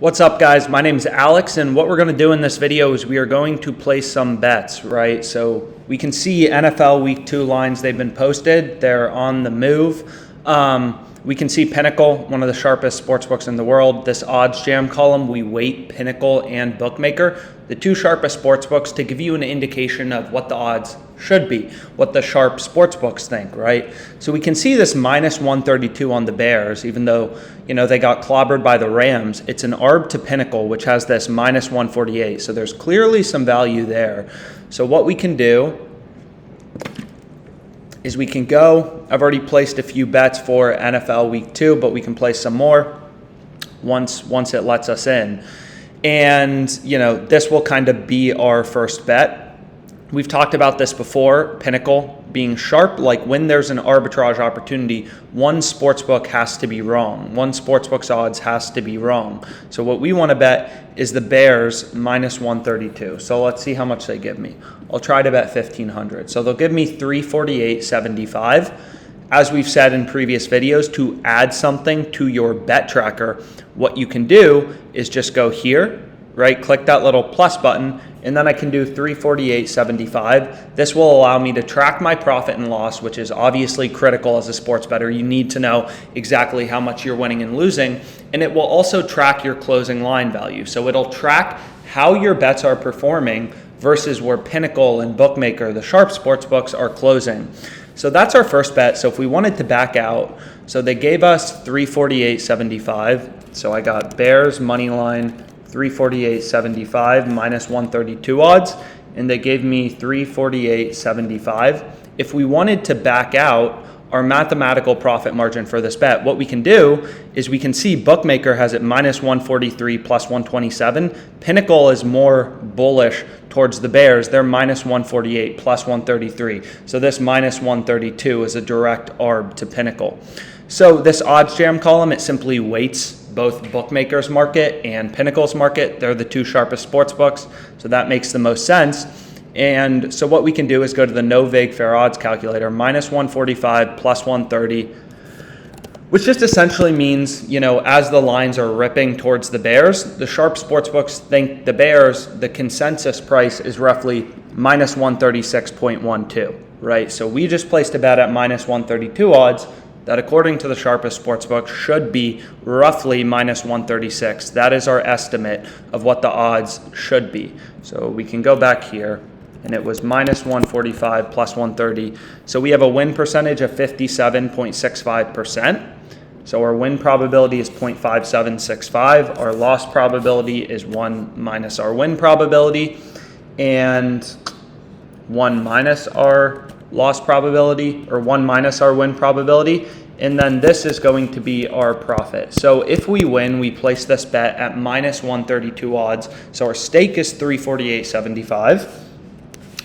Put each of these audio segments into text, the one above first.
What's up, guys? My name is Alex, and what we're going to do in this video is we are going to place some bets, right? So we can see NFL Week 2 lines, they've been posted. They're on the move. We can see Pinnacle, one of the sharpest sportsbooks in the world. This OddsJam column, we weight Pinnacle and Bookmaker, the two sharpest sportsbooks, to give you an indication of what the odds should be, what the sharp sportsbooks think, right? So we can see this minus 132 on the Bears, even though, they got clobbered by the Rams. It's an arb to Pinnacle, which has this minus 148. So there's clearly some value there. So what we can do is we can go, I've already placed a few bets for NFL Week 2, but we can place some more once it lets us in. And, this will kind of be our first bet. We've talked about this before, Pinnacle being sharp. Like when there's an arbitrage opportunity, one sportsbook has to be wrong. One sportsbook's odds has to be wrong. So what we want to bet is the Bears minus 132. So let's see how much they give me. I'll try to bet 1,500. So they'll give me 348.75. As we've said in previous videos, to add something to your bet tracker, what you can do is just go here, right? Click that little plus button, and then I can do 348.75. This will allow me to track my profit and loss, which is obviously critical as a sports bettor. You need to know exactly how much you're winning and losing, and it will also track your closing line value. So it'll track how your bets are performing versus where Pinnacle and Bookmaker, the sharp sports books, are closing. So that's our first bet. So if we wanted to back out, so they gave us 348.75. So I got Bears money line 348.75 minus 132 odds, and they gave me 348.75. If we wanted to back out our mathematical profit margin for this bet, what we can do is we can see Bookmaker has it minus 143 plus 127. Pinnacle is more bullish towards the Bears. They're minus 148 plus 133. So this minus 132 is a direct arb to Pinnacle. So this OddsJam column, it simply weights both Bookmaker's market and Pinnacle's market. They're the two sharpest sports books, so that makes the most sense. And so what we can do is go to the no vague fair odds calculator, minus 145 plus 130, which just essentially means, as the lines are ripping towards the Bears, the sharp sports books think the Bears, the consensus price is roughly minus 136.12, right? So we just placed a bet at minus 132 odds that, according to the sharpest sportsbook, should be roughly minus 136. That is our estimate of what the odds should be. So we can go back here, and it was minus 145 plus 130. So we have a win percentage of 57.65%. So our win probability is 0.5765. Our loss probability is 1 minus our win probability, and 1 minus our loss probability, or 1 minus our win probability, and then this is going to be our profit. So if we win, we place this bet at minus 132 odds. So our stake is 348.75.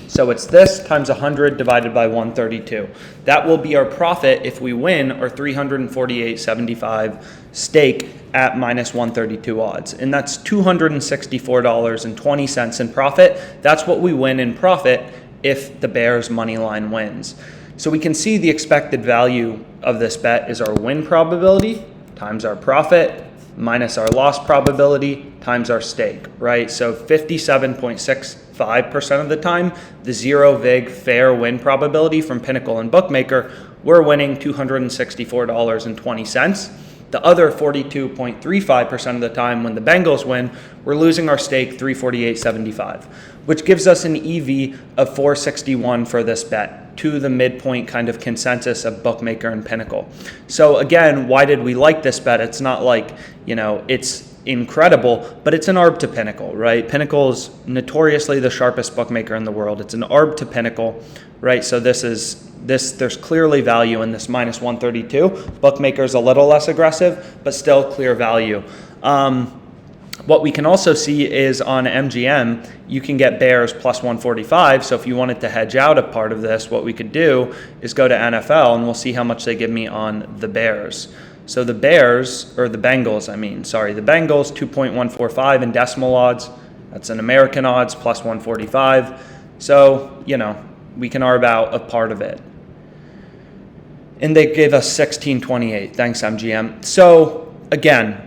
So it's this times 100 divided by 132. That will be our profit if we win our 348.75 stake at minus 132 odds. And that's $264.20 in profit. That's what we win in profit if the Bears money line wins. So we can see the expected value of this bet is our win probability times our profit minus our loss probability times our stake, right? So 57.65% of the time, the zero vig fair win probability from Pinnacle and Bookmaker, we're winning $264.20. The other 42.35% of the time, when the Bengals win, we're losing our stake, 348.75, which gives us an EV of 461 for this bet, to the midpoint kind of consensus of Bookmaker and Pinnacle. So again, why did we like this bet? It's not like, it's incredible, but it's an arb to Pinnacle, right? Pinnacle's notoriously the sharpest bookmaker in the world. It's an arb to Pinnacle, right? So there's clearly value in this minus 132. Bookmaker's a little less aggressive, but still clear value. What we can also see is on MGM, you can get Bears plus 145. So if you wanted to hedge out a part of this, what we could do is go to NFL, and we'll see how much they give me on the Bears. So the Bengals, the Bengals 2.145 in decimal odds. That's an American odds plus 145. So, we can arb out a part of it. And they gave us 16.28. Thanks, MGM. So again,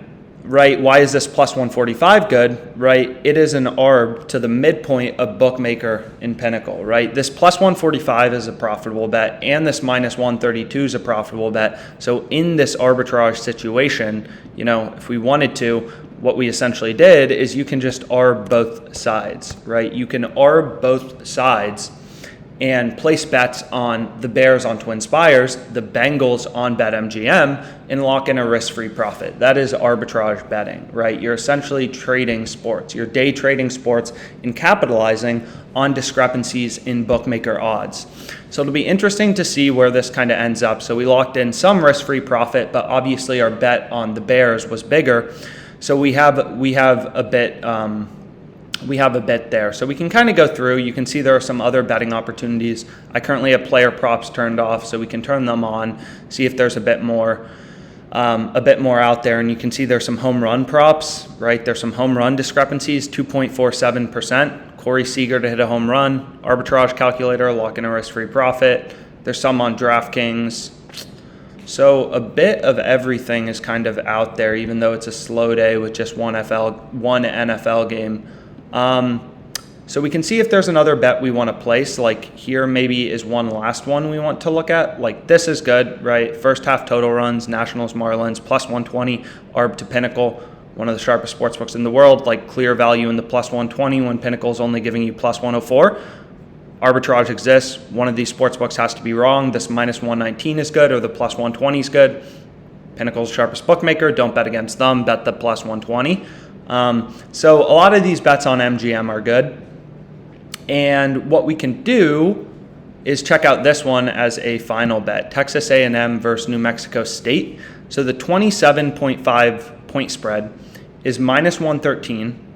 right? Why is this plus 145 good, right? It is an arb to the midpoint of bookmaker in Pinnacle, right? This plus 145 is a profitable bet, and this minus 132 is a profitable bet. So in this arbitrage situation, you know, if we wanted to, what we essentially did is you can just arb both sides, right? You can arb both sides and place bets on the Bears on Twinspires, the Bengals on BetMGM, and lock in a risk-free profit. That is arbitrage betting, right? You're essentially trading sports. You're day trading sports and capitalizing on discrepancies in bookmaker odds. So it'll be interesting to see where this kind of ends up. So we locked in some risk-free profit, but obviously our bet on the Bears was bigger. So we have a bit there. So we can kind of go through. You can see there are some other betting opportunities. I currently have player props turned off, so we can turn them on, see if there's a bit more out there. And you can see there's some home run props, right? There's some home run discrepancies, 2.47%. Corey Seager to hit a home run. Arbitrage calculator, lock in a risk-free profit. There's some on DraftKings. So a bit of everything is kind of out there, even though it's a slow day with just one NFL game. So we can see if there's another bet we want to place. Like here maybe is one last one we want to look at. Like this is good, right? First half total runs, Nationals, Marlins, plus 120, arb to Pinnacle, one of the sharpest sportsbooks in the world. Like clear value in the plus 120 when Pinnacle is only giving you plus 104. Arbitrage exists. One of these sportsbooks has to be wrong. This minus 119 is good, or the plus 120 is good. Pinnacle's sharpest bookmaker. Don't bet against them. Bet the plus 120. So a lot of these bets on MGM are good. And what we can do is check out this one as a final bet. Texas A&M versus New Mexico State. So the 27.5 point spread is minus 113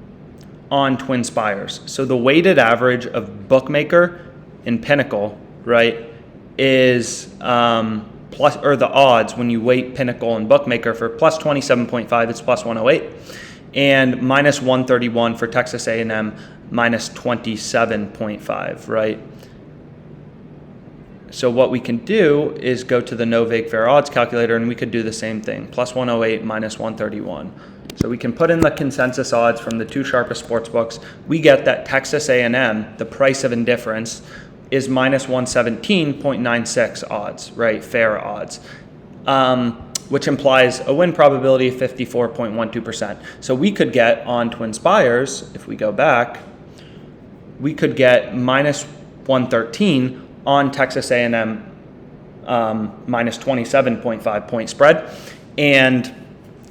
on Twinspires. So the weighted average of bookmaker and Pinnacle, right, is plus, or the odds when you weight Pinnacle and bookmaker for plus 27.5, it's plus 108, and minus 131 for Texas A&M, minus 27.5, right? So what we can do is go to the no vig fair odds calculator, and we could do the same thing, plus 108, minus 131. So we can put in the consensus odds from the two sharpest sports books. We get that Texas A&M, the price of indifference, is minus 117.96 odds, right? Fair odds, which implies a win probability of 54.12%. So we could get on Twinspires, if we go back, we could get minus 113 on Texas A&M minus 27.5 point spread. And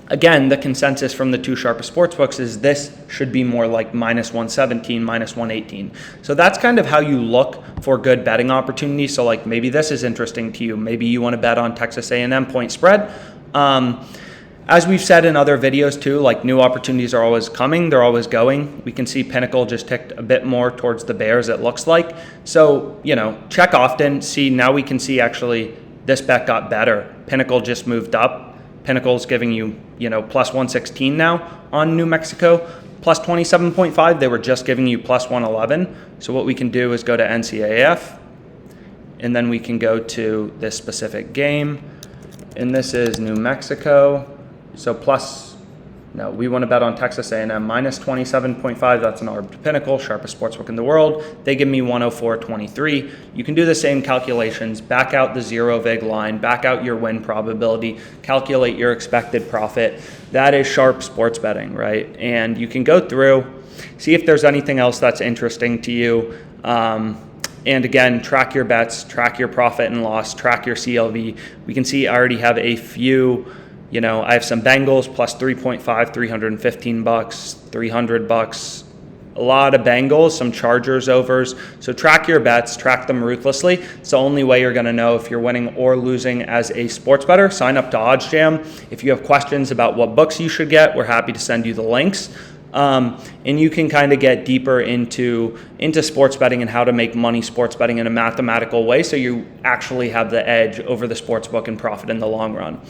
again, the consensus from the two sharpest sportsbooks is this should be more like minus 117, minus 118. So that's kind of how you look for good betting opportunities. So like maybe this is interesting to you. Maybe you want to bet on Texas A&M point spread. As we've said in other videos too, like new opportunities are always coming, they're always going. We can see Pinnacle just ticked a bit more towards the Bears, it looks like. So, you know, check often, see, now we can see actually this bet got better. Pinnacle just moved up. Pinnacle's giving you, you know, plus 116 now on New Mexico, plus 27.5. They were just giving you plus 111. So what we can do is go to NCAAF, and then we can go to this specific game. And this is New Mexico. So we want to bet on Texas A&M minus 27.5. That's an arb to Pinnacle, sharpest sportsbook in the world. They give me 104.23. You can do the same calculations, back out the zero vig line, back out your win probability, calculate your expected profit. That is sharp sports betting, right? And you can go through, see if there's anything else that's interesting to you. And again, track your bets, track your profit and loss, track your CLV. We can see I already have a few. You know, I have some Bengals plus 3.5, $315, $300, a lot of Bengals, some Chargers overs. So track your bets, track them ruthlessly. It's the only way you're going to know if you're winning or losing as a sports bettor. Sign up to OddsJam. If you have questions about what books you should get, we're happy to send you the links. And you can kind of get deeper into sports betting and how to make money sports betting in a mathematical way so you actually have the edge over the sports book and profit in the long run.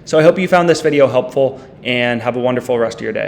So I hope you found this video helpful, and have a wonderful rest of your day.